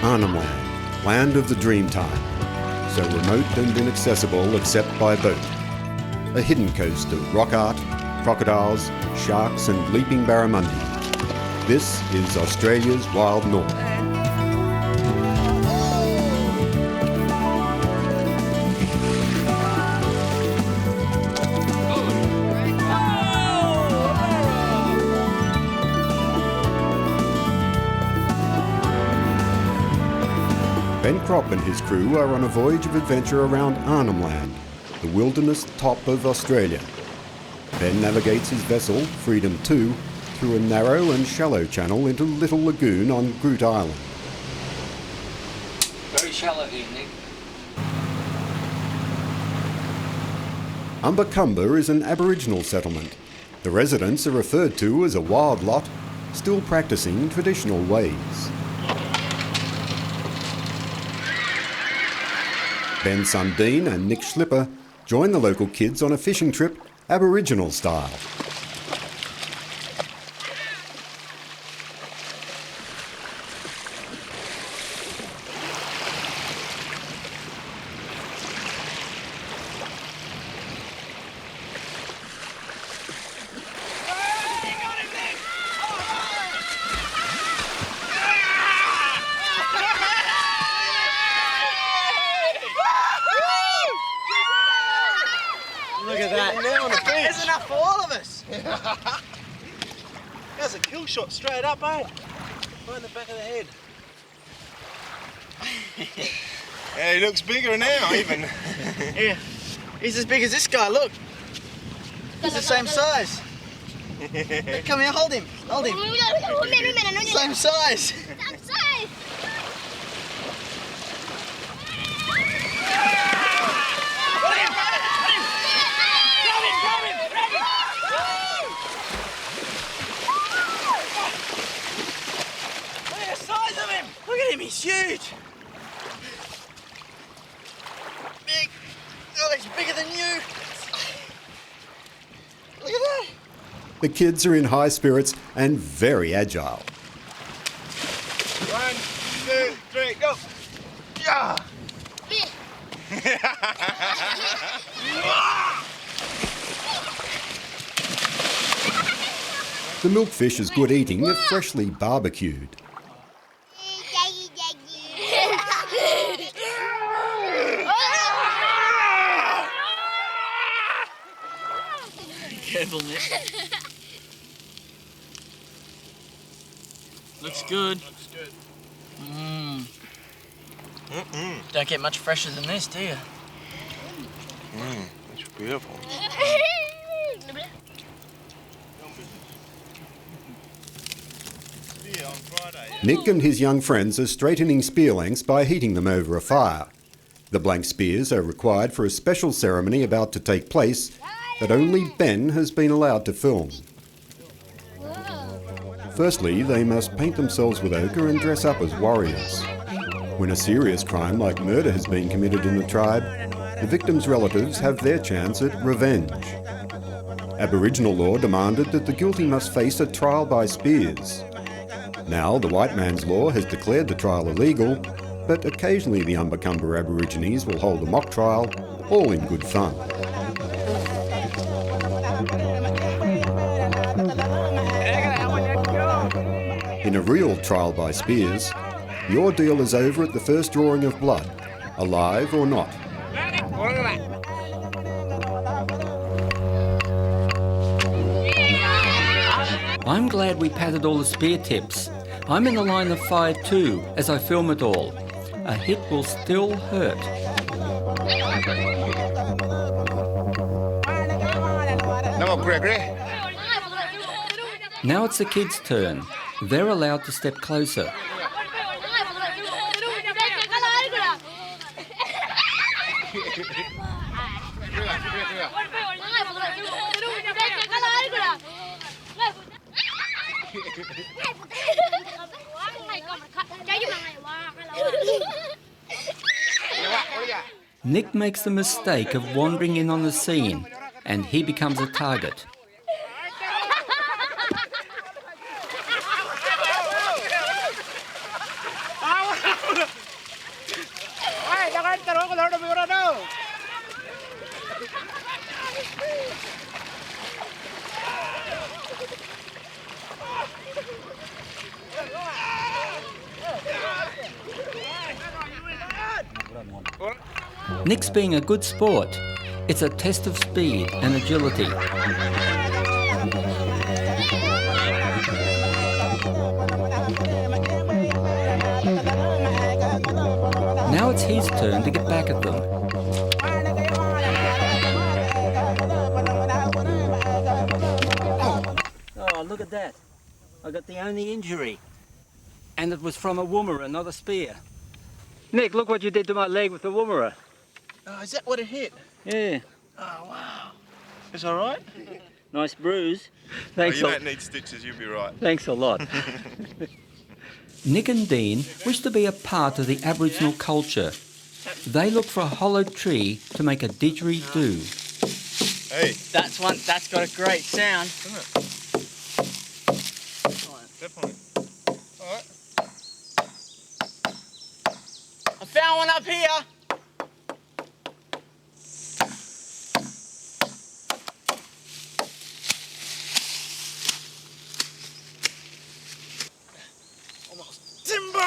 Arnhem Land, land of the Dreamtime, so remote and inaccessible except by boat. A hidden coast of rock art, crocodiles, sharks and leaping barramundi. This is Australia's Wild North. Ben Crop and his crew are on a voyage of adventure around Arnhem Land, the wilderness top of Australia. Ben navigates his vessel, Freedom 2, through a narrow and shallow channel into Little Lagoon on Groot Island. Very shallow here, Nick. Umbacumba is an Aboriginal settlement. The residents are referred to as a wild lot, still practising traditional ways. Ben's son Dean and Nick Schlipper join the local kids on a fishing trip, Aboriginal style. Look at that. There's enough for all of us. That's a kill shot straight up, eh? Right in the back of the head. Yeah, he looks bigger now, even. Yeah. He's as big as this guy, look. He's the same size. Come here, hold him. Hold him. Same size. Look at him, he's huge! Big! Oh, he's bigger than you! Look at that! The kids are in high spirits and very agile. 1, 2, 3, go! Yeah! The milkfish is good eating if freshly barbecued. Careful, Nick. Looks good. Looks good. Don't get much fresher than this, do you? That's beautiful. Nick and his young friends are straightening spear lengths by heating them over a fire. The blank spears are required for a special ceremony about to take place that only Ben has been allowed to film. Firstly, they must paint themselves with ochre and dress up as warriors. When a serious crime like murder has been committed in the tribe, the victim's relatives have their chance at revenge. Aboriginal law demanded that the guilty must face a trial by spears. Now, the white man's law has declared the trial illegal, but occasionally the Umbacumba Aborigines will hold a mock trial, all in good fun. In a real trial by spears, the ordeal is over at the first drawing of blood, alive or not. I'm glad we padded all the spear tips. I'm in the line of fire too, as I film it all. A hit will still hurt. Now it's the kids' turn. They're allowed to step closer. Nick makes the mistake of wandering in on the scene, and he becomes a target. Nick's being a good sport. It's a test of speed and agility. Now it's his turn to get back at them. Oh, look at that. I got the only injury. And it was from a woomera, not a spear. Nick, look what you did to my leg with the woomera. Oh, is that what it hit? Yeah. Oh, wow. It's all right? Nice bruise. Oh, Thanks you don't need stitches, you'll be right. Thanks a lot. Nick and Dean wish to be a part of the Aboriginal culture. They look for a hollow tree to make a didgeridoo. Hey, That's got a great sound. isn't it? Definitely. All right. I found one up here. Almost timber.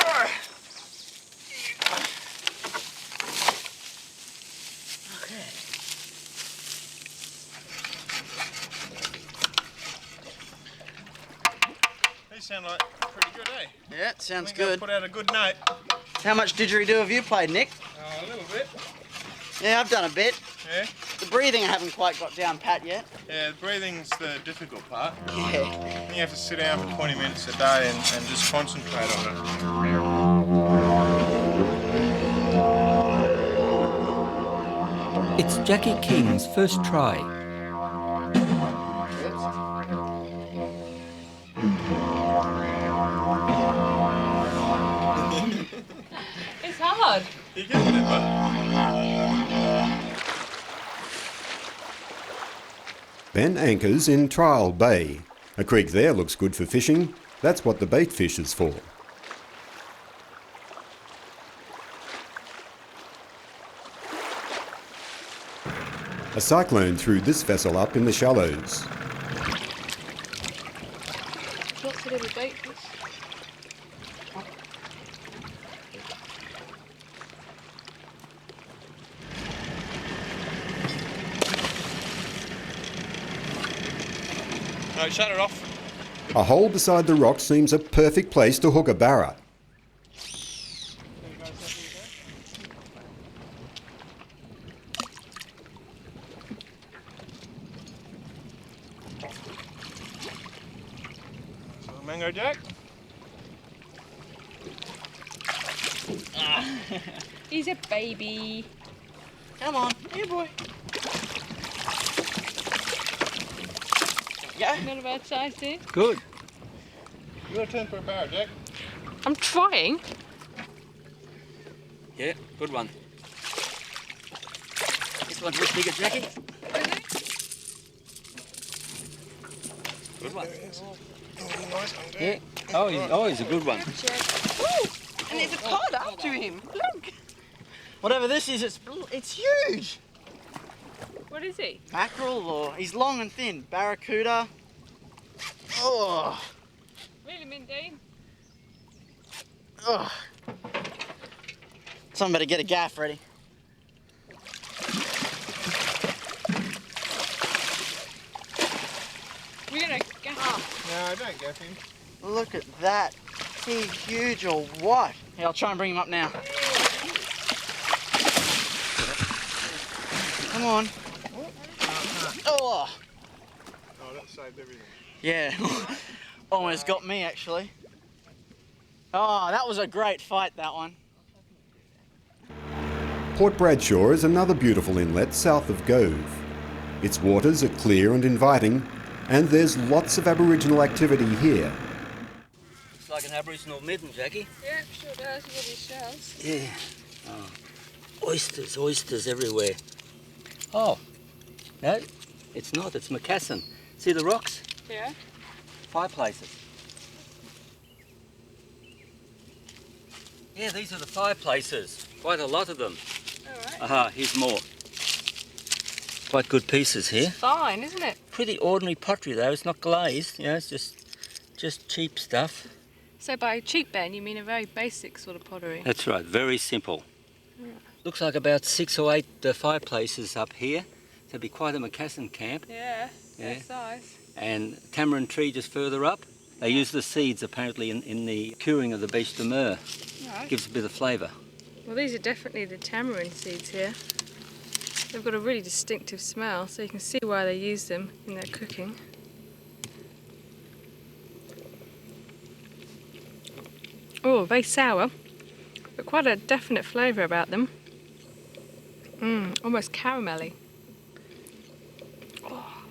Okay. These sound like pretty good, eh? Yeah, it sounds I think I'll good. put out a good note. How much didgeridoo have you played, Nick? A little bit. Yeah, I've done a bit. Yeah. The breathing I haven't quite got down pat yet. Yeah, the breathing's the difficult part. Yeah. You have to sit down for 20 minutes a day and just concentrate on it. It's Jackie King's first try. It's hard. You get it, bud. Ben anchors in Trial Bay. A creek there looks good for fishing. That's what the bait fish is for. A cyclone threw this vessel up in the shallows. Lots of little bait fish. No, shut it off. A hole beside the rock seems a perfect place to hook a barra. Mango Jack. He's a baby. Come on, here, boy. Yeah. Not a bad size, dude. Good. You got to turn for a barra, Jack. I'm trying. Yeah, good one. This one's a bit bigger, Jackie. Good one. Nice one, Yeah. Oh, he's a good one. Ooh, and there's a cod after him. Look. Whatever this is, it's huge. What is he? Mackerel, or he's long and thin. Barracuda. Oh. Really, Dean? Oh. Someone better get a gaff ready. We're gonna go. No, don't gaff him. Look at that. Is he huge or what? Yeah, I'll try and bring him up now. Come on. Oh. Oh, that saved everything. Yeah. Almost got me, actually. Oh, that was a great fight, that one. Port Bradshaw is another beautiful inlet south of Gove. Its waters are clear and inviting, and there's lots of Aboriginal activity here. Looks like an Aboriginal midden, Jackie. Yeah, sure does with his shells. Yeah. Oh. Oysters everywhere. Oh, no, it's not. It's Macassan. See the rocks? Yeah. Fireplaces. Yeah, these are the fireplaces. Quite a lot of them. Alright. Aha, here's more. Quite good pieces here. Fine, isn't it? Pretty ordinary pottery though. It's not glazed. You know, it's just cheap stuff. So by cheap, Ben, you mean a very basic sort of pottery? That's right. Very simple. Looks like about 6 or 8 fireplaces up here. So it'd be quite a Macassan camp. Yeah, Yeah. that size. And tamarind tree just further up. They use the seeds apparently in the curing of the beche de mer. Right. Gives a bit of flavour. Well, these are definitely the tamarind seeds here. They've got a really distinctive smell, so you can see why they use them in their cooking. Oh, very sour, but quite a definite flavour about them. Almost caramelly. Oh,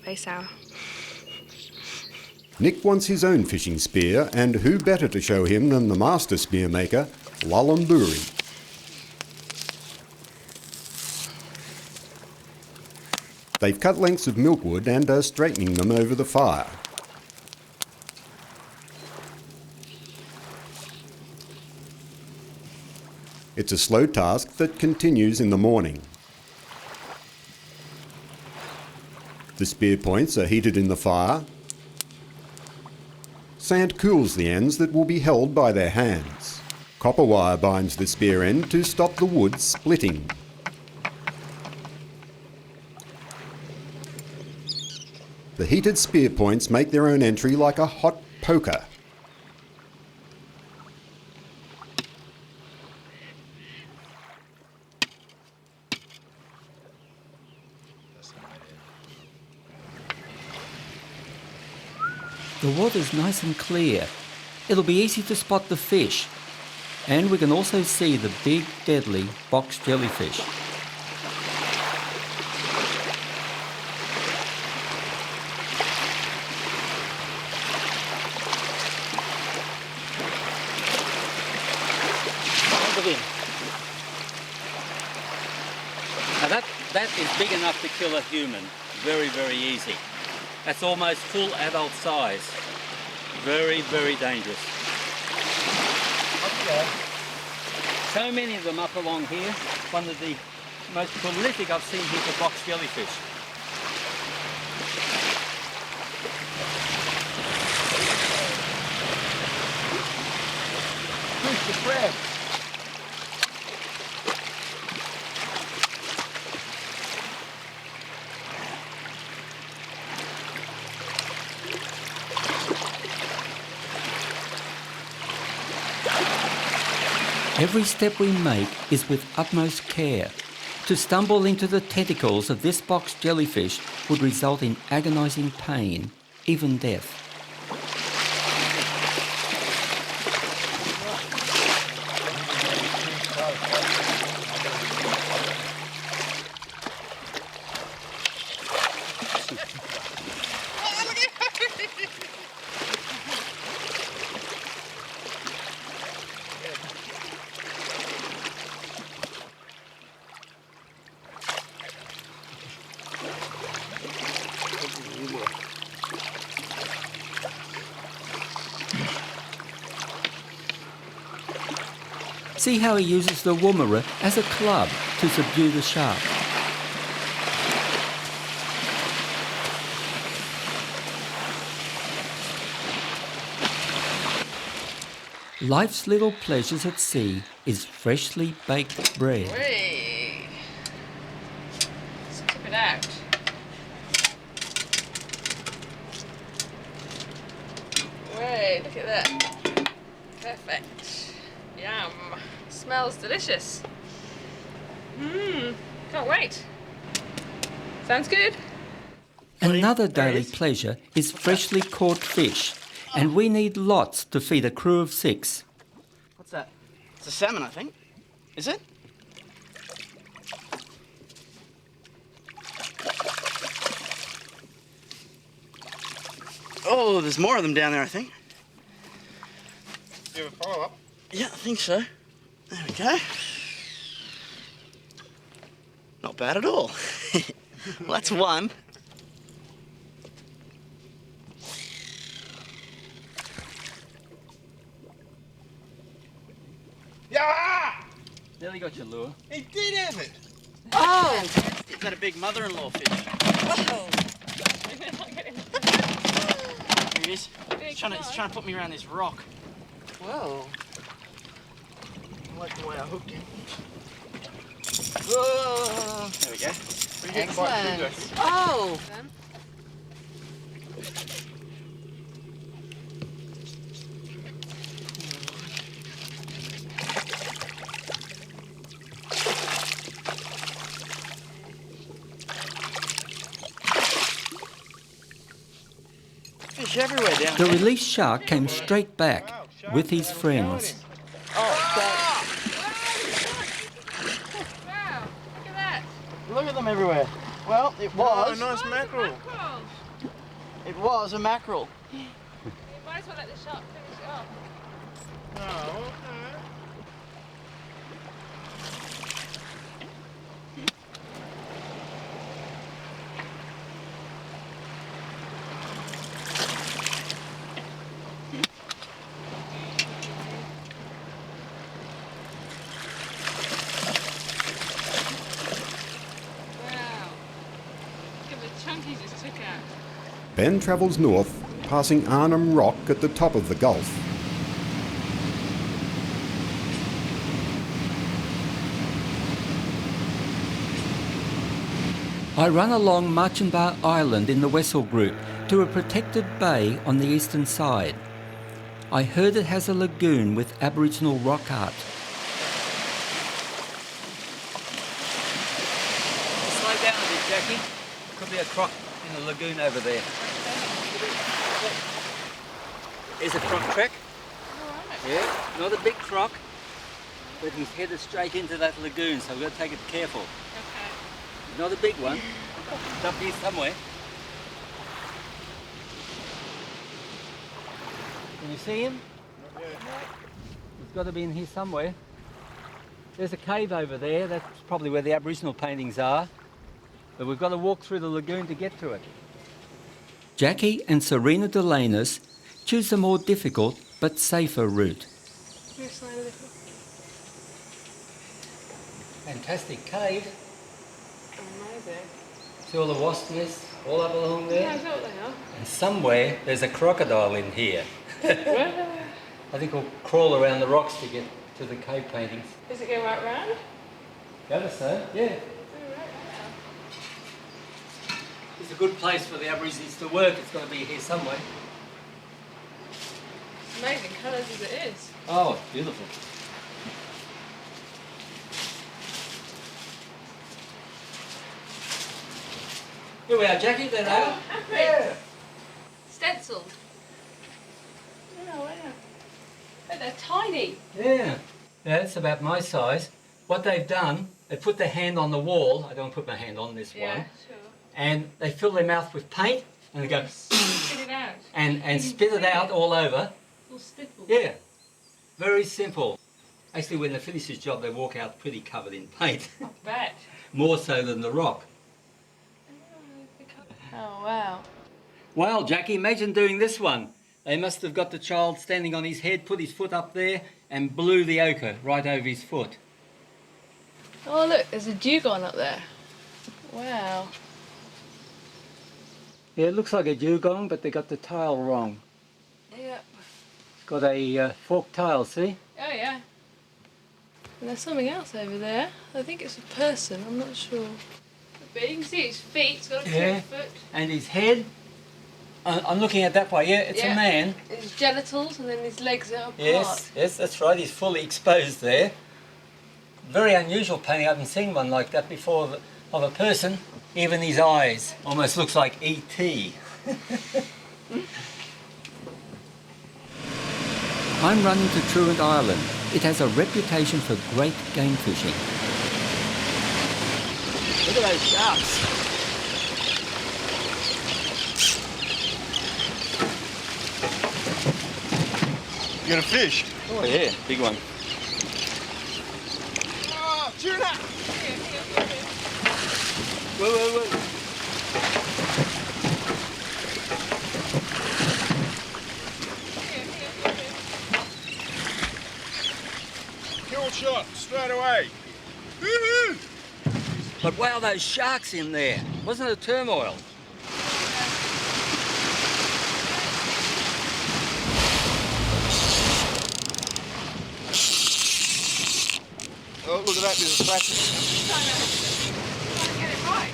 very sour. Nick wants his own fishing spear, and who better to show him than the master spear maker, Lullumburi. They've cut lengths of milkwood and are straightening them over the fire. It's a slow task that continues in the morning. The spear points are heated in the fire. Sand cools the ends that will be held by their hands. Copper wire binds the spear end to stop the wood splitting. The heated spear points make their own entry like a hot poker. The water's nice and clear. It'll be easy to spot the fish. And we can also see the big, deadly box jellyfish. Look at him. Now that is big enough to kill a human. Very, very easy. That's almost full adult size. Very, very dangerous. So many of them up along here. One of the most prolific I've seen here for box jellyfish. Here's the crab. Every step we make is with utmost care. To stumble into the tentacles of this box jellyfish would result in agonising pain, even death. See how he uses the woomera as a club to subdue the shark. Life's little pleasures at sea is freshly baked bread. Whee! Let's tip it out. Whey, look at that. Perfect. Yum. Smells delicious. Can't wait. Sounds good. Another daily pleasure is freshly caught fish, and we need lots to feed a crew of 6. What's that? It's a salmon, I think. Is it? Oh, there's more of them down there, I think. You have a follow-up? Yeah, I think so. There we go. Not bad at all. Well, that's one. Yeah! Nearly got your lure. He did have it! Oh! Is that a big mother-in-law fish? Whoa! Here he is. He's trying to put me around this rock. Whoa. I like the way I hooked him. Whoa. There we go. We get quite big, though. Excellent. Oh. Fish everywhere down The there. released shark came straight back with his friends. Oh, Wow, look at that. look at them everywhere. Well, it was. Oh, nice mackerel. Mackerel. It was a mackerel. You might as well let the shark finish it off. Oh, okay. Wow. Look at the chunk he just took out. Ben travels north, passing Arnhem Rock at the top of the gulf. I run along Marchenbar Island in the Wessel Group to a protected bay on the eastern side. I heard it has a lagoon with Aboriginal rock art. Slow down a bit, Jackie. Could be a croc in the lagoon over there. There's a croc track. Yeah, not a big croc, but he's headed straight into that lagoon, so we've got to take it careful. Okay. Not a big one. It's up here somewhere. Can you see him? He's got to be in here somewhere. There's a cave over there. That's probably where the Aboriginal paintings are. But we've got to walk through the lagoon to get to it. Jackie and Serena Delanus choose the more difficult but safer route. Move slide a little. Fantastic cave. Amazing. See all the wasp nests all up along there? Yeah, I know what they are. And somewhere there's a crocodile in here. I think we'll crawl around the rocks to get to the cave paintings. Does it go right round? Gather so, yeah. It's a good place for the Aborigines to work. It's got to be here somewhere. Amazing colours as it is. Oh, beautiful. Here we are, Jackie. There they are. Yeah. Stenciled. Oh, wow. Oh, they're tiny. Yeah. Yeah, it's about my size. What they've done, they put their hand on the wall. I don't put my hand on this Yeah, one. sure. And they fill their mouth with paint and they go Spit it out. and spit it out all over. Full stipple. Yeah. Very simple. Actually, when they finish this job, they walk out pretty covered in paint. I bet. More so than the rock. Oh, wow. Well, Jackie, imagine doing this one. They must have got the child standing on his head, put his foot up there, and blew the ochre right over his foot. Oh, look, there's a dugong up there. Wow. Yeah, it looks like a dugong, but they got the tail wrong. Yeah. It's got a forked tail, see? Oh, yeah. And there's something else over there. I think it's a person, I'm not sure. But you can see his feet, it's got a Yeah. foot. And his head, I'm looking at that way, yeah, it's a Yeah. man. His genitals and then his legs are apart. Yes, that's right, he's fully exposed there. Very unusual painting, I haven't seen one like that before of a person. Even his eyes, almost looks like E.T. I'm running to Truant Island. It has a reputation for great game fishing. Look at those sharks. You got a fish? Oh yeah, big one. Oh, tuna! Whoa. Kill shot, straight away. Woo-hoo! But wow, those sharks in there. Wasn't it a turmoil? Oh, look at that bit of plastic. Trying to get it right.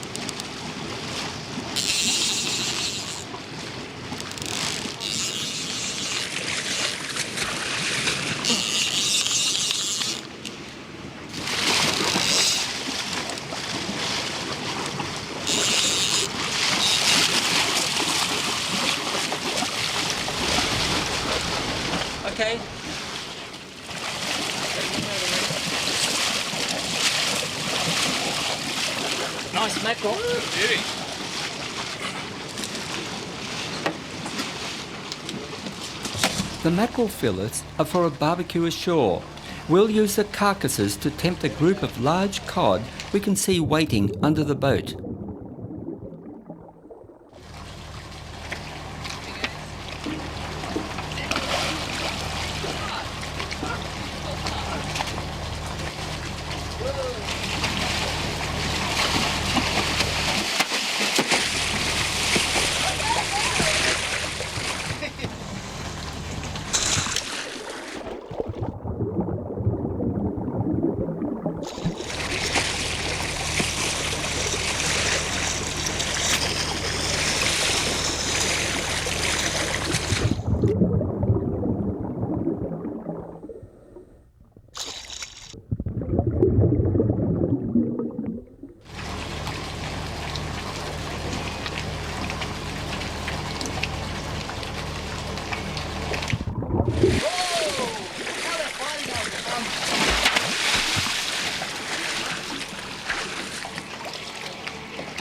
Okay. Nice mackerel. Beauty. The mackerel fillets are for a barbecue ashore. We'll use the carcasses to tempt a group of large cod we can see waiting under the boat.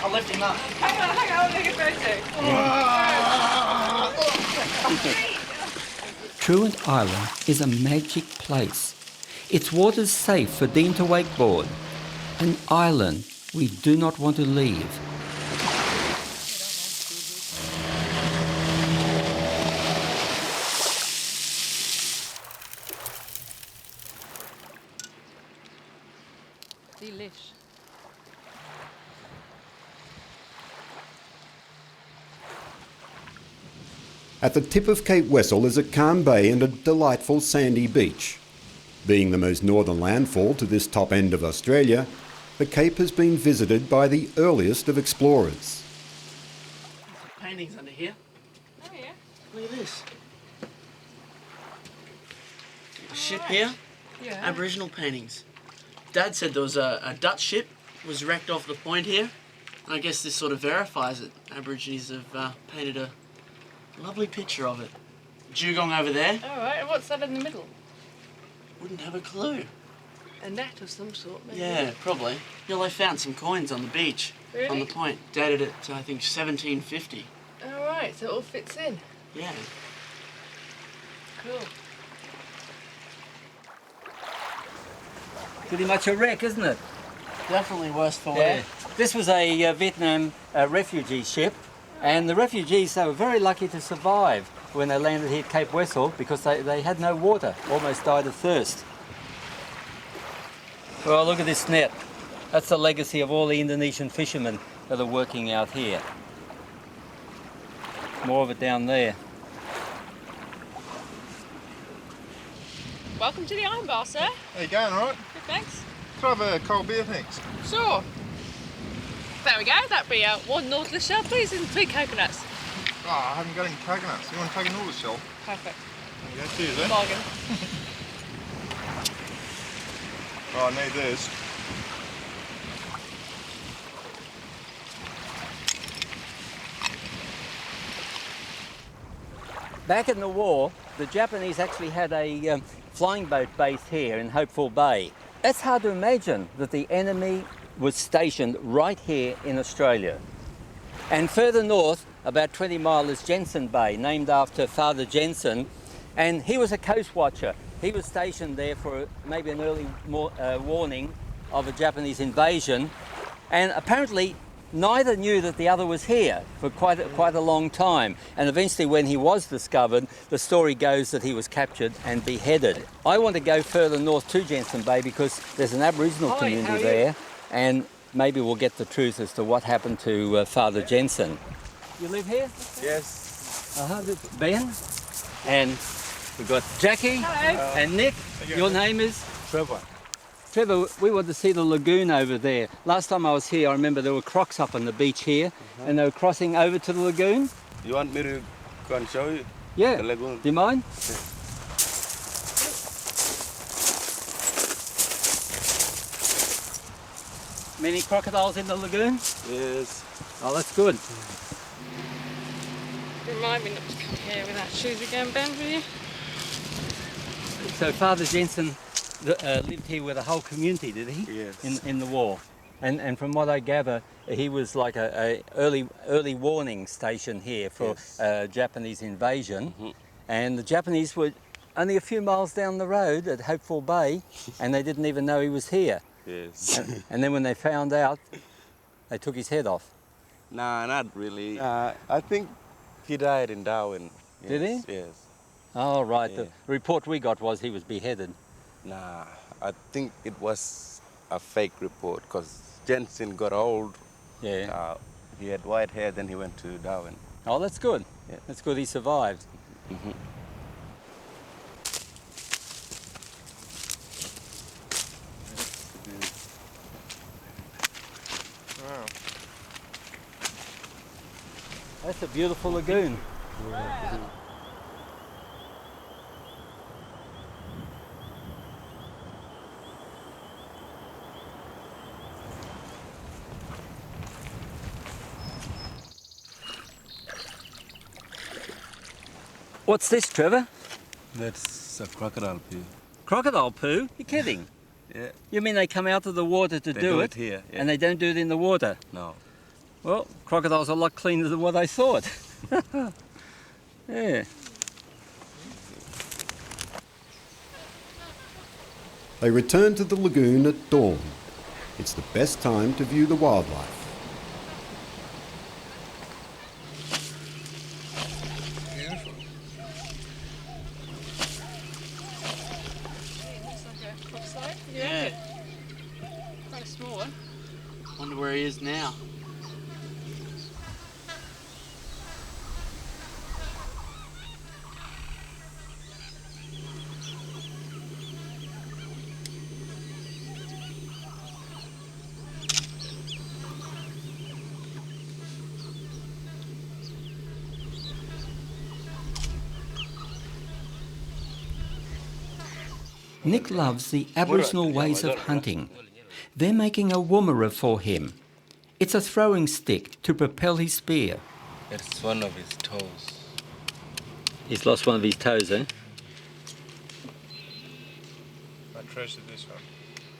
I'll lift him up. Hang on, I'll take a photo. Truant Island is a magic place. Its waters safe for Dean to wakeboard. An island we do not want to leave. Delish. At the tip of Cape Wessel is a calm bay and a delightful sandy beach. Being the most northern landfall to this top end of Australia, the Cape has been visited by the earliest of explorers. Paintings under here. Oh yeah. Look at this. A ship here. Yeah. Aboriginal paintings. Dad said there was a Dutch ship was wrecked off the point here. And I guess this sort of verifies it. Aborigines have painted a lovely picture of it. Dugong over there. All right. And what's that in the middle? Wouldn't have a clue. A net of some sort, maybe. Yeah, probably. Yeah, they found some coins on the beach. Really? On the point. Dated it to, I think, 1750. All right. So it all fits in. Yeah. Cool. Pretty much a wreck, isn't it? Definitely worse for wear. This was a Vietnam refugee ship, and the refugees, they were very lucky to survive when they landed here at Cape Wessel because they had no water, almost died of thirst. Well, look at this net. That's the legacy of all the Indonesian fishermen that are working out here. More of it down there. Welcome to the Iron Bar, sir. How you going, all right? Good, thanks. Can I have a cold beer, thanks? Sure. There we go. That'd be one Nautilus shell, please, and 3 coconuts. Oh, I haven't got any coconuts. You want to take a Nautilus shell? Perfect. There you go, cheers, eh? Bargain. Oh, I need this. Back in the war, the Japanese actually had a flying boat base here in Hopeful Bay. It's hard to imagine that the enemy was stationed right here in Australia. And further north, about 20 miles, is Jensen Bay, named after Father Jensen, and he was a coast watcher. He was stationed there for maybe an early warning of a Japanese invasion, and apparently neither knew that the other was here for quite a long time. And eventually, when he was discovered, the story goes that he was captured and beheaded. I want to go further north to Jensen Bay because there's an Aboriginal community there, and maybe we'll get the truth as to what happened to Father Jensen. You live here? Yes. Ben, and we've got Jackie. Hello. And Nick. you go, Your Nick. name is? Trevor. Trevor, we want to see the lagoon over there. Last time I was here, I remember there were crocs up on the beach here, and they were crossing over to the lagoon. You want me to go and show you Yeah. the lagoon? Do you mind? Many crocodiles in the lagoon? Yes. Oh, that's good. Remind me not to come here without shoes again, Ben, will you? So Father Jensen lived here with a whole community, did he? Yes. In the war. And from what I gather, he was like a early warning station here for Japanese invasion. Mhm. And the Japanese were only a few miles down the road at Hopeful Bay, and they didn't even know he was here. Yes. And then when they found out, they took his head off. Nah, not really. I think he died in Darwin. Yes. Did he? Yes. Oh, right. Yeah. The report we got was he was beheaded. Nah, I think it was a fake report because Jensen got old. Yeah. He had white hair, then he went to Darwin. Oh, that's good. Yeah. That's good he survived. Mhm. Wow. That's a beautiful lagoon. What's this, Trevor? That's a crocodile poo. Crocodile poo? You're kidding. Yeah. You mean they come out of the water to They do it, here. Yeah. and they don't do it in the water? No. Well, crocodiles are a lot cleaner than what I thought. Yeah. They return to the lagoon at dawn. It's the best time to view the wildlife. Beautiful. Looks like a crocodile. Yeah. Quite a small one. Wonder where he is now. Nick loves the Aboriginal ways of hunting. They're making a woomera for him. It's a throwing stick to propel his spear. It's one of his toes. He's lost one of his toes, eh? I treasure this one.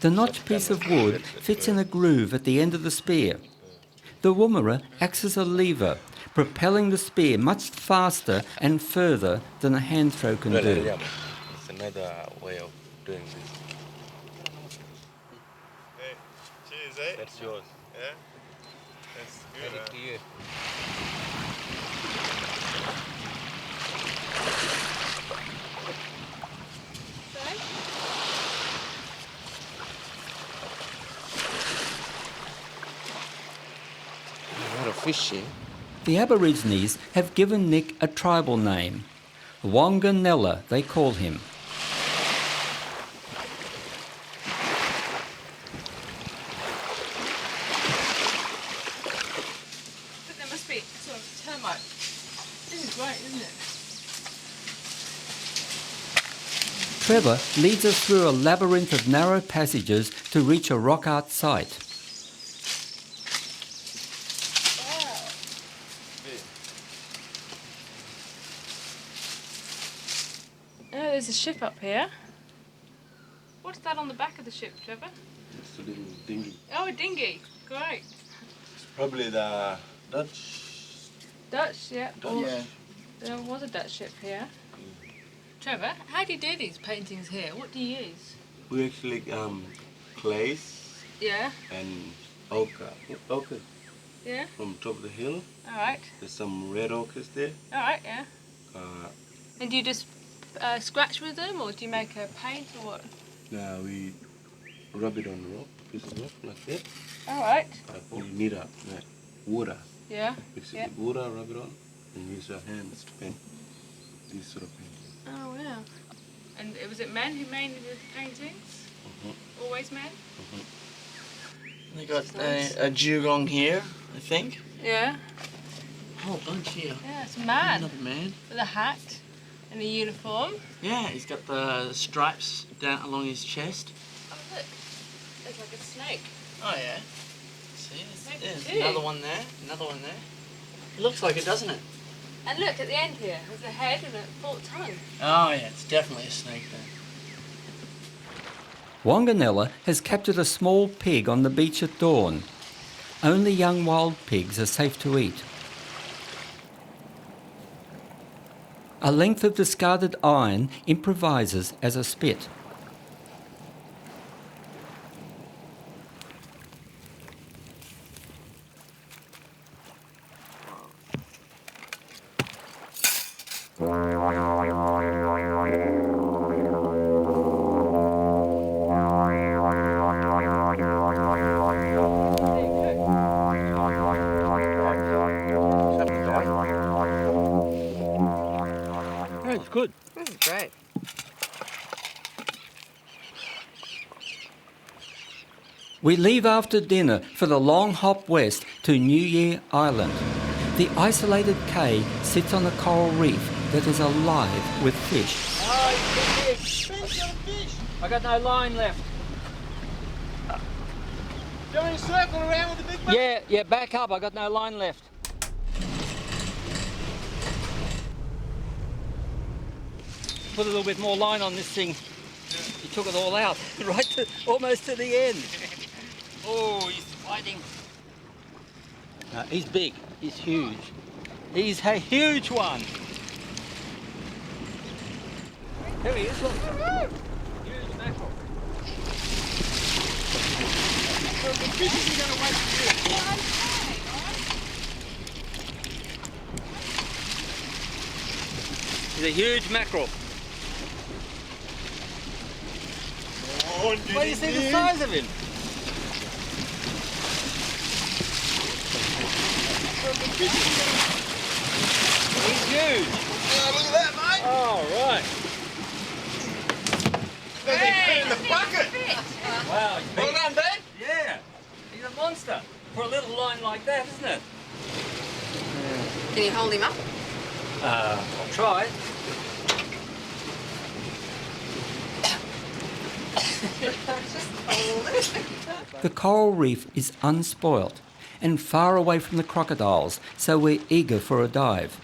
The notched piece of wood fits in a groove at the end of the spear. The woomera acts as a lever, propelling the spear much faster and further than a hand throw can do. It's another way of doing this. Hey, cheers, eh? That's yours. Yeah? That's good. you. A lot of fish here. The Aborigines have given Nick a tribal name. Wanganella, they call him. But there must be sort of termite. This is great, isn't it? Trevor leads us through a labyrinth of narrow passages to reach a rock art site. Oh, there's a ship up here. What's that on the back of the ship, Trevor? It's a little dinghy. Oh, a dinghy. Great. It's probably the Dutch. Dutch, yeah. Or- Yeah. There was a Dutch ship here. Trevor, how do you do these paintings here? What do you use? We actually clays Yeah, and ochre. Ochre yeah. from top of the hill. All right, There's some red ochres there. all right, yeah. Uh, And do you just scratch with them, or do you make a paint, or what? now we rub it on the rock, piece of rock like that. All right, You need water. yeah. Mix it Yeah. with water, rub it on, and use your hands to paint these sort of paintings. Oh, wow. And was it men who mainly did the paintings? Always men? They got a dugong here, I think. Yeah. A whole bunch here. Yeah, it's a man Another man. with a hat and a uniform. Yeah, he's got the stripes down along his chest. Oh, look. There's like a snake. Oh, yeah. See, Snake there's too. another one there, another one there. It looks like it, doesn't it? And look, at the end here, there's a head and a forked tongue. Oh, yeah, it's definitely a snake there. Wanganella has captured a small pig on the beach at dawn. Only young wild pigs are safe to eat. A length of discarded iron improvises as a spit. It's good. This is great. We leave after dinner for the long hop west to New Year Island. The isolated cay sits on a coral reef that is alive with fish. Oh, you fish. I got no line left. Do you want to circle around with the big boat? Yeah, back up. I got no line left. Put a little bit more line on this thing. He took it all out, right to almost to the end. Oh, he's fighting. No, he's big. He's huge. He's a huge one. There he is, look. Huge mackerel. So the fish isn't going to wait for you. He's a huge mackerel. Oh, What do you think the size of him? He's huge. Oh, look at that, mate. Oh, right. Hey, in the bucket. Wow, he's big. Well done, Dad. Yeah, he's a monster for a little line like that, isn't it? Can you hold him up? I'll try. The coral reef is unspoilt and far away from the crocodiles, so we're eager for a dive.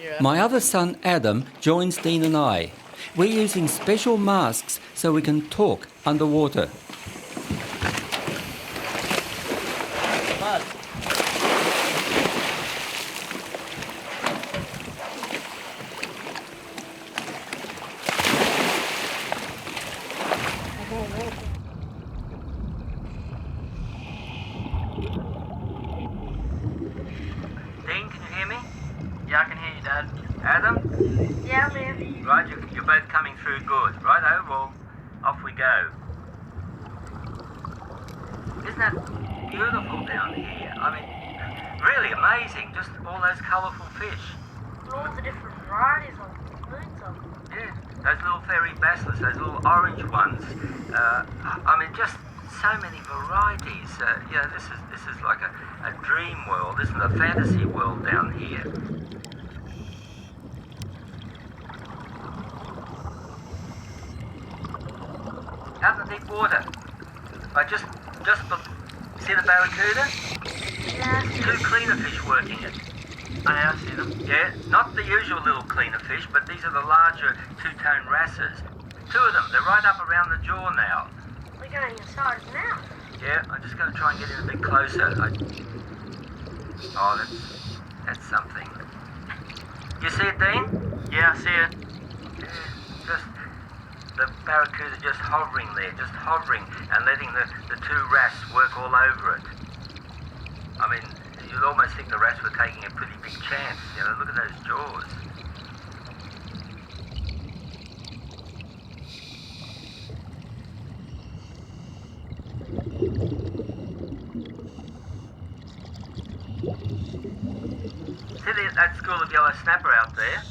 Yeah. My other son Adam joins Dean and I. We're using special masks so we can talk underwater. Mud. Dean, can you hear me? Yeah, I can hear you, Dad. Adam? Yeah, man. Right, you're both coming through good. Righto, well, off we go. Isn't that beautiful down here? I mean, really amazing. Just all those colourful fish. All the different varieties of loads of them. Yeah, those little fairy bassets, those little orange ones. I mean, just so many varieties. Yeah, this is like a dream world, isn't it? A fantasy world down here. Out in the deep water. I just see the barracuda? Yeah. Two cleaner fish working it. I see them. Yeah, not the usual little cleaner fish, but these are the larger two-tone wrasses. Two of them, they're right up around the jaw now. We're going inside his mouth. Yeah, I'm just going to try and get in a bit closer. Oh, that's something. You see it, Dean? Yeah, I see it. Yeah, just the barracuda just hovering there, just hovering and letting the two wrasse work all over it. I mean, you'd almost think the wrasse were taking a pretty big chance. You know, look at those jaws. See that school of yellow snapper out there?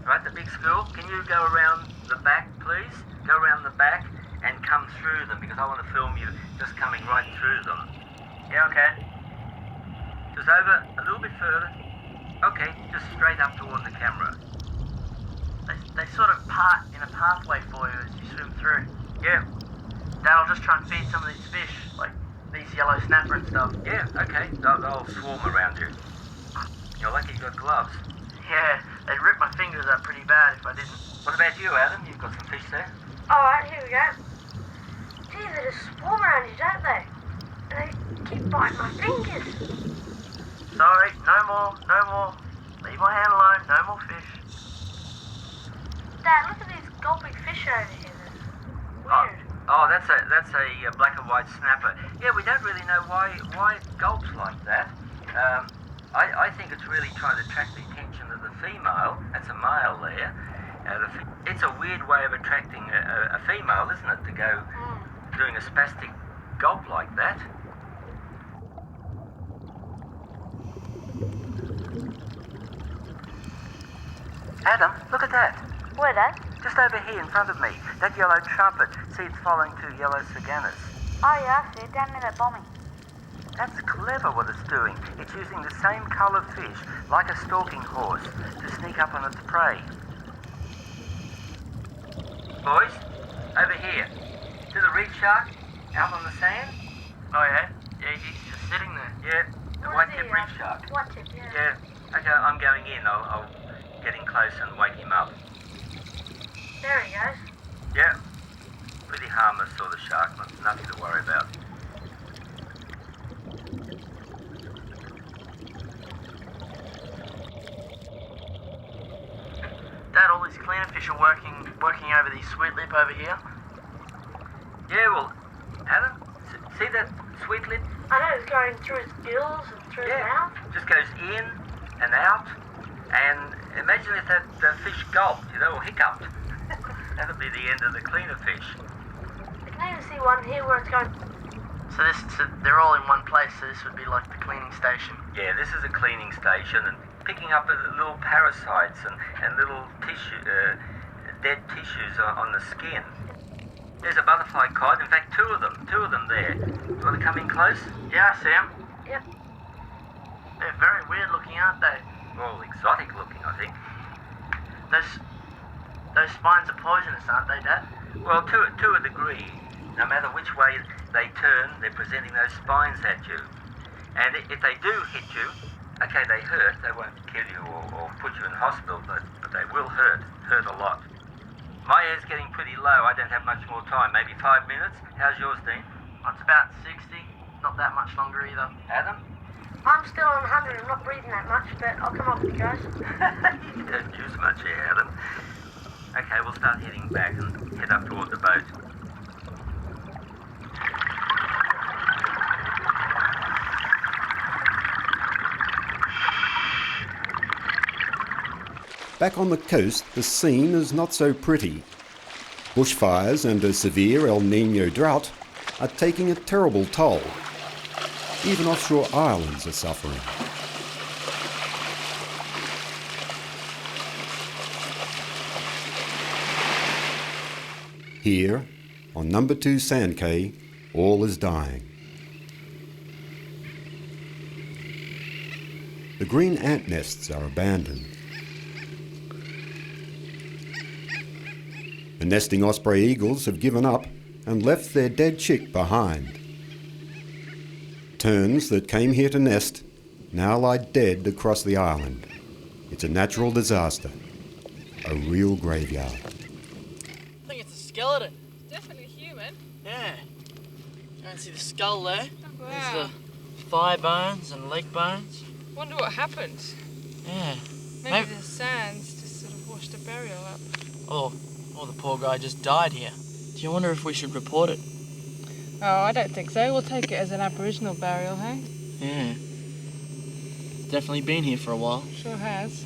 Right, the big school? Can you go around the back, please? Go around the back and come through them because I want to film you just coming right through them. Yeah, okay. Just over a little bit further. Okay, just straight up toward the camera. They sort of part in a pathway for you as you swim through. Yeah. Dad, I'll just try and feed some of these fish, like these yellow snapper and stuff. Yeah, okay. They'll swarm around you. You're lucky you got gloves. Yeah, they'd rip my fingers up pretty bad if I didn't. What about you, Adam? You've got some fish there? Alright, here we go. Gee, they just swarm around you, don't they? They keep biting my fingers. Sorry, no more. Leave my hand alone, no more fish. Dad, look at these gulping fish over here. They're weird. Oh, that's a black and white snapper. Yeah, we don't really know why it gulps like that. I think it's really trying to attract the attention of the female. That's a male there. It's a weird way of attracting a female, isn't it, to go doing a spastic gulp like that. Adam, look at that. Where, Dad? Just over here in front of me. That yellow trumpet. See, it's following two yellow saganas. Oh, yeah, I see it. Down near that bombing. That's clever what it's doing. It's using the same coloured fish, like a stalking horse, to sneak up on its prey. Boys, over here. See the reef shark out on the sand? Oh yeah? Yeah, he's just sitting there. Yeah, the white-tip reef shark. White-tip, yeah. Yeah, okay, I'm going in. I'll get in close and wake him up. There he goes. Yeah, pretty harmless sort of shark, nothing to worry about. Dad, all these cleaner fish are working over these sweet lip over here. Yeah, well, Adam, see that sweet lip? I know it's going through his gills and through his mouth. Just goes in and out. And imagine if that fish gulped, or hiccuped. That'll be the end of the cleaner fish. I can even see one here where it's going. So they're all in one place, so this would be like the cleaning station. Yeah, this is a cleaning station and picking up little parasites and little dead tissues on the skin. There's a butterfly cod, in fact two of them there. You want to come in close? Yeah, I see them. Yep. They're very weird looking, aren't they? Well, exotic looking, I think. Those spines are poisonous, aren't they, Dad? Well, to a degree. No matter which way they turn, they're presenting those spines at you. And if they do hit you, okay, they hurt. They won't kill you or put you in hospital, but they will hurt a lot. My air's getting pretty low. I don't have much more time. Maybe 5 minutes. How's yours, Dean? It's about 60. Not that much longer either. Adam? I'm still on 100. I'm not breathing that much, but I'll come up with you guys. You don't use much air, Adam. Okay, we'll start heading back and head up toward the boat. Back on the coast, the scene is not so pretty. Bushfires and a severe El Niño drought are taking a terrible toll. Even offshore islands are suffering. Here, on number 2 Sand Cay, all is dying. The green ant nests are abandoned. The nesting osprey eagles have given up and left their dead chick behind. Terns that came here to nest now lie dead across the island. It's a natural disaster, a real graveyard. I think it's a skeleton. It's definitely human. Yeah. You can see the skull there. Wow. There's the thigh bones and leg bones. Wonder what happened. Yeah. Maybe the sands just sort of washed a burial up. Or the poor guy just died here. Do you wonder if we should report it? Oh, I don't think so. We'll take it as an Aboriginal burial, hey? Yeah. It's definitely been here for a while. Sure has.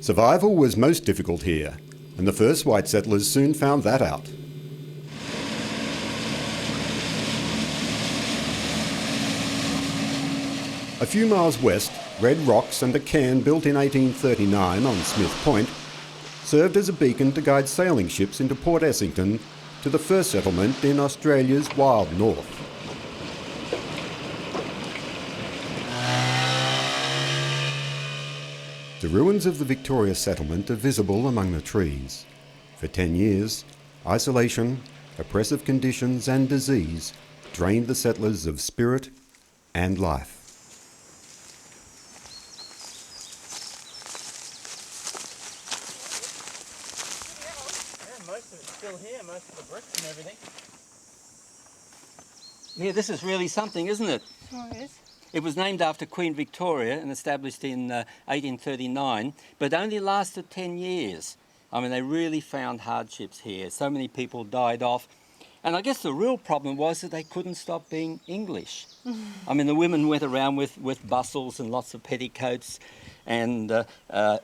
Survival was most difficult here, and the first white settlers soon found that out. A few miles west, red rocks and a cairn built in 1839 on Smith Point served as a beacon to guide sailing ships into Port Essington to the first settlement in Australia's wild north. The ruins of the Victoria settlement are visible among the trees. For 10 years, isolation, oppressive conditions and disease drained the settlers of spirit and life. Yeah, most of it's still here, most of the bricks and everything. Yeah, this is really something, isn't it? Oh, it is. It was named after Queen Victoria and established in 1839, but only lasted 10 years. I mean, they really found hardships here. So many people died off. And I guess the real problem was that they couldn't stop being English. I mean, the women went around with bustles and lots of petticoats. And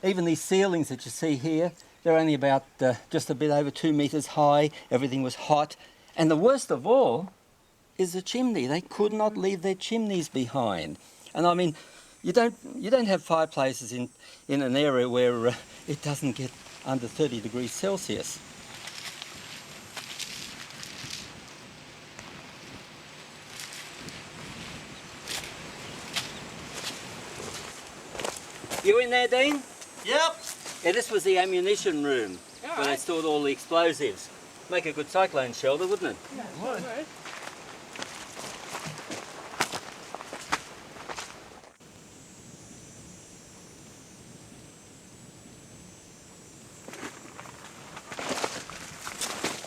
even these ceilings that you see here, they're only about just a bit over 2 metres high. Everything was hot. And the worst of all is the chimney. They could not leave their chimneys behind. And I mean, you don't have fireplaces in an area where it doesn't get under 30 degrees Celsius. You in there, Dean? Yep. Yeah, this was the ammunition room where they stored all the explosives. Make a good cyclone shelter, wouldn't it? Yeah, it would.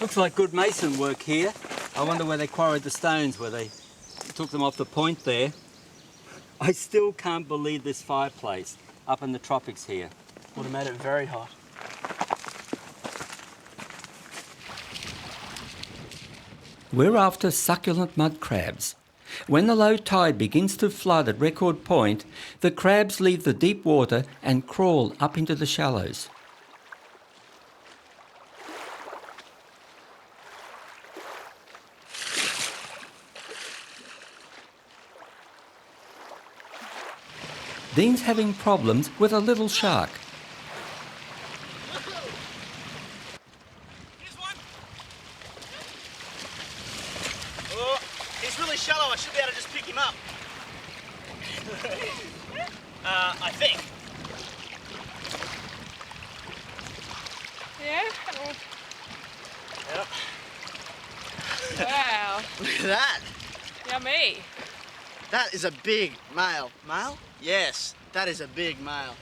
Looks like good mason work here. I wonder where they quarried the stones, where they took them off the point there. I still can't believe this fireplace up in the tropics here. Would have made it very hot. We're after succulent mud crabs. When the low tide begins to flood at Record Point, the crabs leave the deep water and crawl up into the shallows. Dean's having problems with a little shark. Here's one. Oh, he's really shallow. I should be able to just pick him up. I think. Yeah? Yep. Wow. Look at that. Yummy. That is a big male. Male? Yes, that is a big male.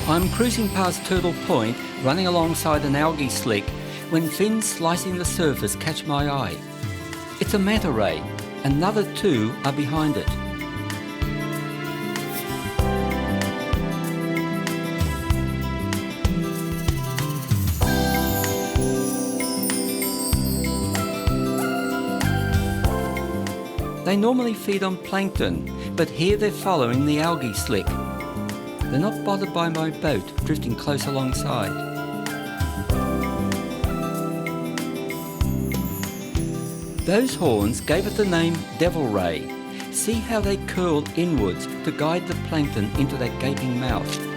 I'm cruising past Turtle Point, running alongside an algae slick, when fins slicing the surface catch my eye. It's a manta ray. Another two are behind it. They normally feed on plankton, but here they're following the algae slick. They're not bothered by my boat drifting close alongside. Those horns gave it the name devil ray. See how they curl inwards to guide the plankton into that gaping mouth.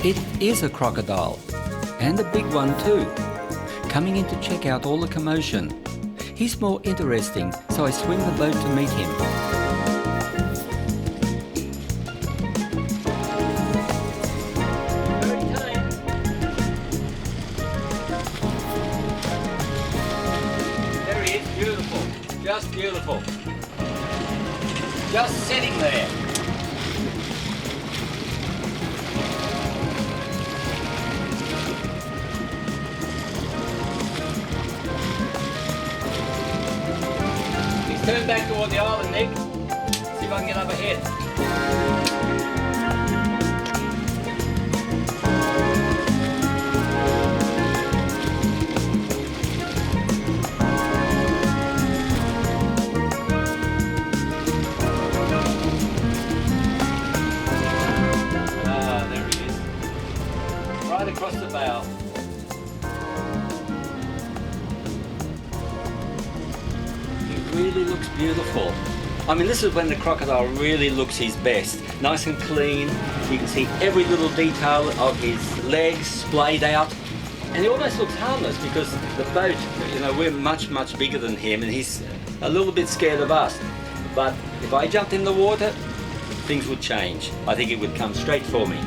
It is a crocodile, and a big one too, coming in to check out all the commotion. He's more interesting, so I swing the boat to meet him. There he is, beautiful, just beautiful. Just sitting there. Turn back toward the island, Nick. See if I can get up ahead. really looks beautiful. I mean, this is when the crocodile really looks his best. Nice and clean. You can see every little detail of his legs splayed out. And he almost looks harmless because the boat, you know, we're much, much bigger than him and he's a little bit scared of us. But if I jumped in the water, things would change. I think it would come straight for me.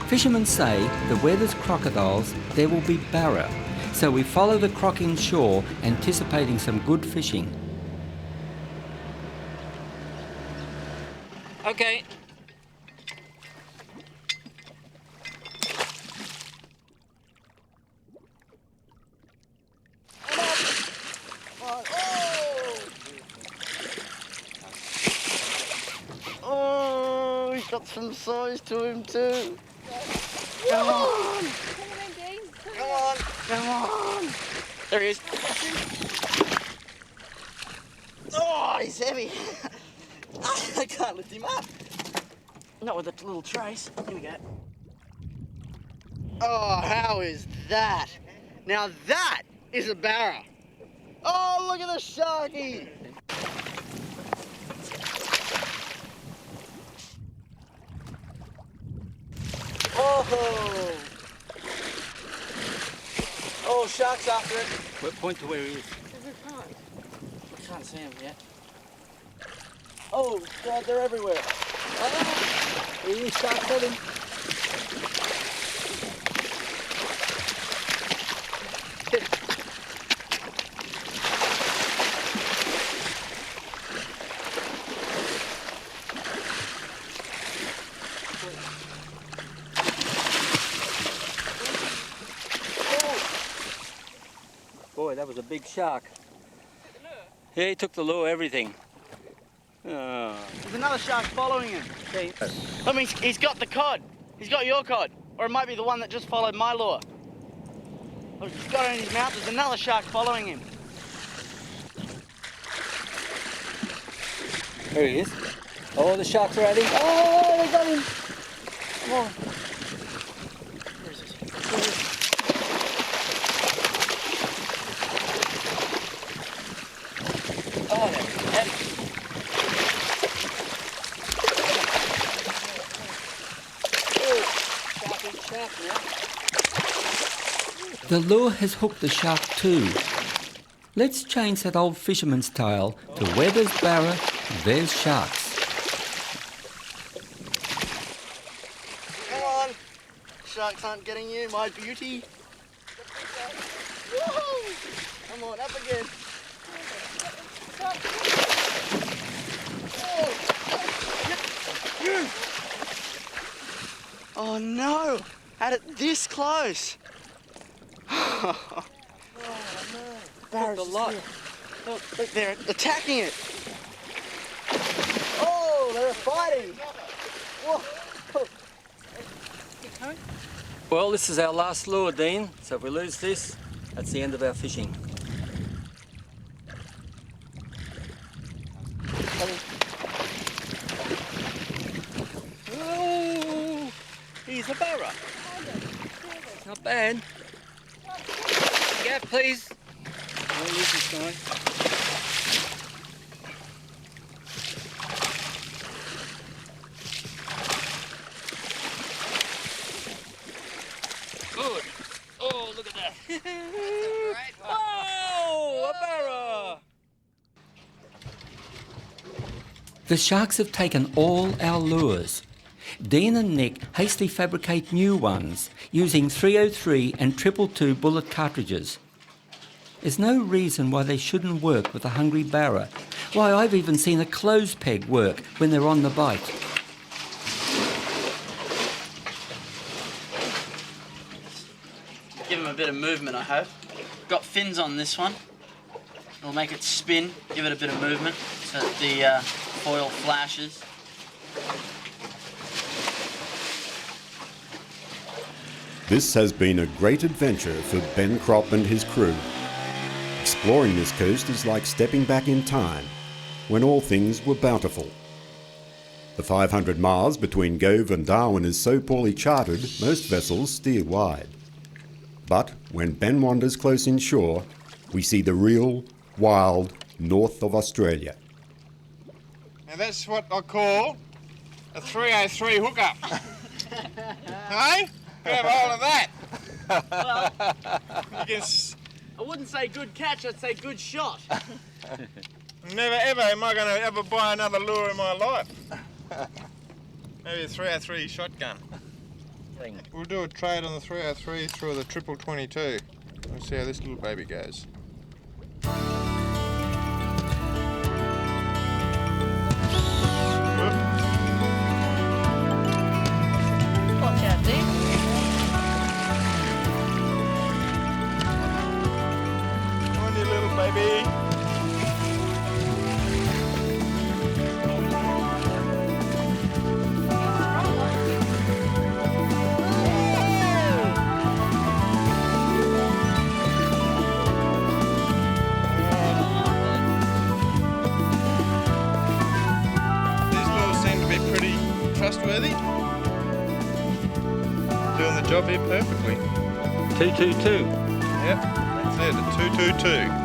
Fishermen say that where there's crocodiles, there will be barra. So we follow the croc inshore, anticipating some good fishing. Okay. Oh, he's got some size to him too. Come on. Come on. Come on. There he is. Oh, he's heavy. I can't lift him up. Not with a little trace. Here we go. Oh, how is that? Now that is a barra. Oh, look at the sharky. Oh! Oh, shark's after it. Point to where he is. I can't see him yet. Oh, God, they're everywhere. Oh, he shark's at him. Boy, that was a big shark. Yeah, he took the lure, everything. Oh. There's another shark following him. I mean, he's got the cod. He's got your cod. Or it might be the one that just followed my lure. Look, he's got it in his mouth. There's another shark following him. There he is. Oh, the sharks are at him. Oh, they got him. Come on. Where is it? Oh, there. The lure has hooked the shark too. Let's change that old fisherman's tale to where there's barra, there's sharks. Come on. Sharks aren't getting you, my beauty. Woo! Come on, up again. Oh no! Had it this close. Oh no! Took the lot. Look, they're attacking it. Oh, they're fighting. Whoa. Well, this is our last lure, Dean. So if we lose this, that's the end of our fishing. Oh, he's a barra. Not bad. Yeah, please. Don't lose this guy. Good. Oh, look at that. That's a great one. Oh, a barra. The sharks have taken all our lures. Dean and Nick hastily fabricate new ones using 303 and 222 bullet cartridges. There's no reason why they shouldn't work with a hungry barra. Why, I've even seen a clothes peg work when they're on the bite. Give him a bit of movement, I hope. Got fins on this one. It'll make it spin, give it a bit of movement so that the foil flashes. This has been a great adventure for Ben Kropp and his crew. Exploring this coast is like stepping back in time, when all things were bountiful. The 500 miles between Gove and Darwin is so poorly charted, most vessels steer wide. But when Ben wanders close inshore, we see the real, wild north of Australia. And that's what I call a 303 hookup. Hey? Grab hold of that. You can I wouldn't say good catch, I'd say good shot. never ever am I going to ever buy another lure in my life. Maybe a 303 shotgun. We'll do a trade on the 303 through the 22. We'll see how this little baby goes. Watch out, Dean. Come on, you little baby. Trustworthy. Doing the job here perfectly. 222. Yep, that's it, a 222.